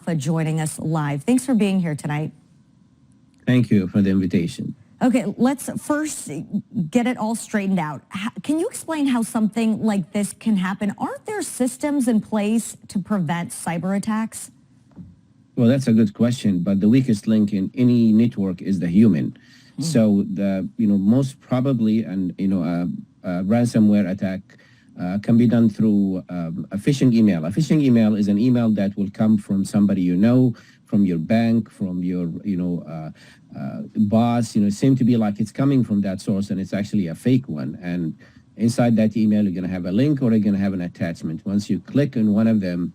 for joining us live. Thanks for being here tonight. Thank you for the invitation. Okay, let's first get it all straightened out. Can you explain how something like this can happen? Aren't there systems in place to prevent cyber attacks? Well, that's a good question, but the weakest link in any network is the human. So the most probably a ransomware attack can be done through a phishing email. A phishing email is an email that will come from somebody you know, from your bank, from your boss. Seem to be like it's coming from that source, and it's actually a fake one. And inside that email, you're going to have a link or you're going to have an attachment. Once you click on one of them,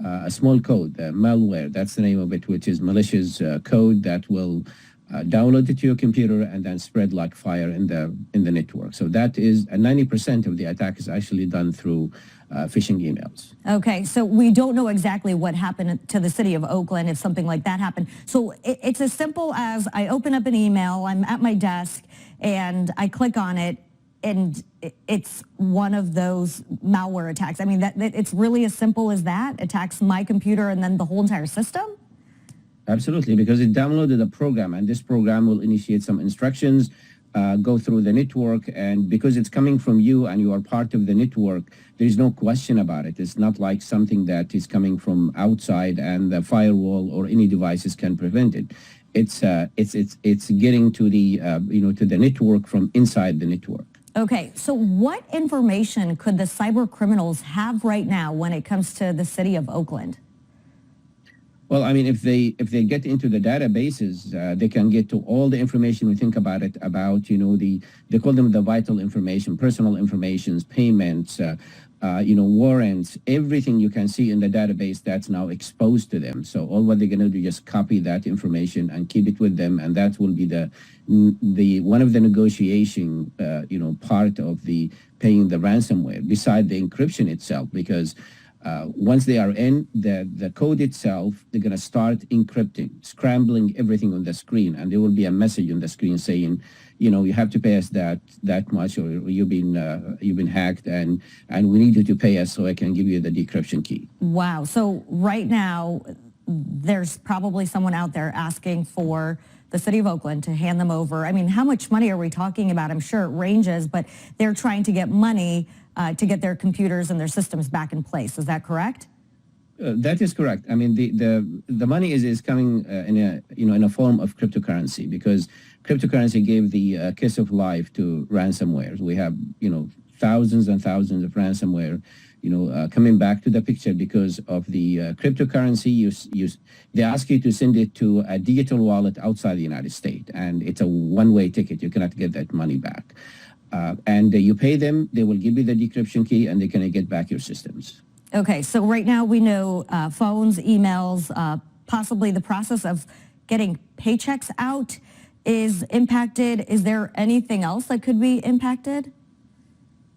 a small code, malware, that's the name of it, which is malicious code that will download it to your computer and then spread like fire in the network. So that is 90% of the attack is actually done through phishing emails. Okay, so we don't know exactly what happened to the city of Oakland if something like that happened. So it's as simple as I open up an email, I'm at my desk, and I click on it, and it's one of those malware attacks. I mean, it's really as simple as that, attacks my computer and then the whole entire system? Absolutely, because it downloaded a program, and this program will initiate some instructions, go through the network, and because it's coming from you and you are part of the network, there's no question about it. It's not like something that is coming from outside and the firewall or any devices can prevent it. It's getting to the to the network from inside the network. Okay, so what information could the cyber criminals have right now when it comes to the city of Oakland? Well, I mean, if they get into the databases, they can get to all the information. We think about it about they call them the vital information, personal informations, payments, warrants, everything you can see in the database that's now exposed to them. So all what they're going to do is just copy that information and keep it with them, and that will be the one of the negotiation part of the paying the ransomware, beside the encryption itself, because once they are in the code itself, they're going to start encrypting, scrambling everything on the screen, and there will be a message on the screen saying, you have to pay us that much, or you've been hacked, and we need you to pay us so I can give you the decryption key. Wow. So right now, there's probably someone out there asking for the city of Oakland to hand them over. I mean, how much money are we talking about? I'm sure it ranges, but they're trying to get money to get their computers and their systems back in place. Is that correct? That is correct. I mean, the money is coming in a form of cryptocurrency, because cryptocurrency gave the kiss of life to ransomware. We have thousands and thousands of ransomware coming back to the picture because of the cryptocurrency. They ask you to send it to a digital wallet outside the United States, and it's a one-way ticket. You cannot get that money back. And you pay them, they will give you the decryption key, and they can get back your systems. Okay, so right now we know phones, emails, possibly the process of getting paychecks out is impacted. Is there anything else that could be impacted?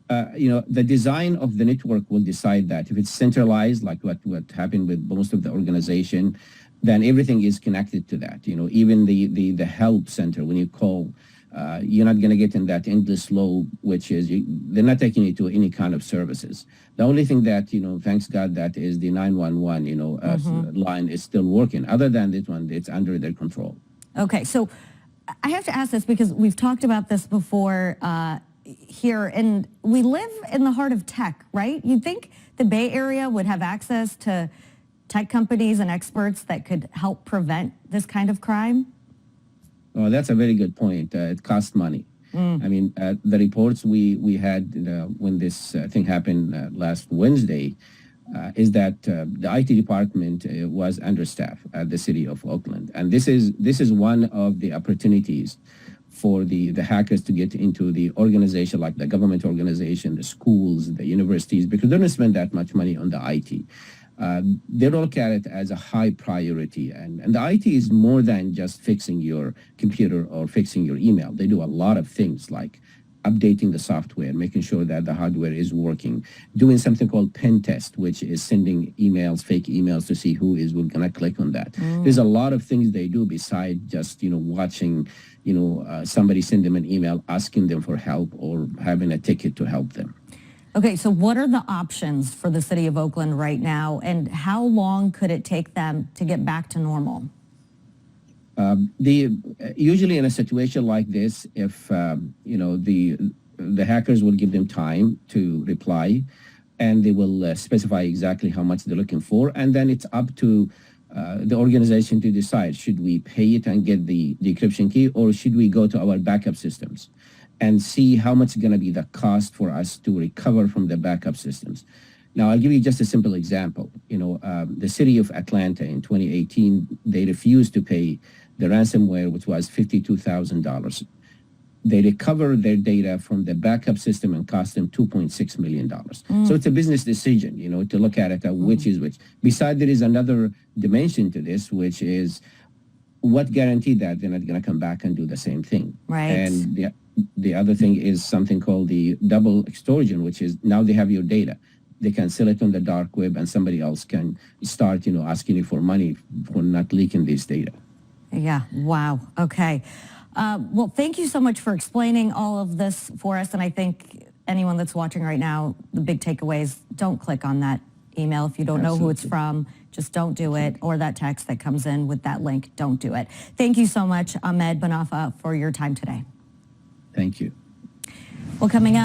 The design of the network will decide that. If it's centralized, like what happened with most of the organization, then everything is connected to that. Even the help center, when you call, you're not going to get in that endless flow, which is they're not taking you to any kind of services. The only thing that, thanks God, that is the 911, line is still working. Other than this one, it's under their control. Okay, so I have to ask this because we've talked about this before here, and we live in the heart of tech, right? You'd think the Bay Area would have access to tech companies and experts that could help prevent this kind of crime? Oh, that's a very good point. It costs money. I mean, the reports we had when this thing happened last Wednesday is that the IT department was understaffed at the city of Oakland, and this is one of the opportunities for the hackers to get into the organization, like the government organization, the schools, the universities, because they don't spend that much money on the IT. They look at it as a high priority, and the IT is more than just fixing your computer or fixing your email. They do a lot of things like updating the software, making sure that the hardware is working, doing something called pen test, which is sending emails, fake emails, to see who is going to click on that. There's a lot of things they do besides just watching somebody send them an email asking them for help or having a ticket to help them. Okay, so what are the options for the city of Oakland right now, and how long could it take them to get back to normal? Usually in a situation like this, if the hackers will give them time to reply, and they will specify exactly how much they're looking for, and then it's up to the organization to decide, should we pay it and get the decryption key, or should we go to our backup systems and see how much is going to be the cost for us to recover from the backup systems. Now, I'll give you just a simple example. The city of Atlanta in 2018, they refused to pay the ransomware, which was $52,000. They recovered their data from the backup system and cost them $2.6 million. So it's a business decision, to look at it, which is which. Besides, there is another dimension to this, which is what guarantee that they're not going to come back and do the same thing. Right. And the other thing is something called the double extortion, which is now they have your data. They can sell it on the dark web, and somebody else can start, asking you for money for not leaking this data. Yeah. Wow. Okay. Well, thank you so much for explaining all of this for us. And I think anyone that's watching right now, the big takeaway is don't click on that email. If you don't know who it's from, just don't do it. Or that text that comes in with that link, don't do it. Thank you so much, Ahmed Banafa, for your time today. Thank you. Well, coming up.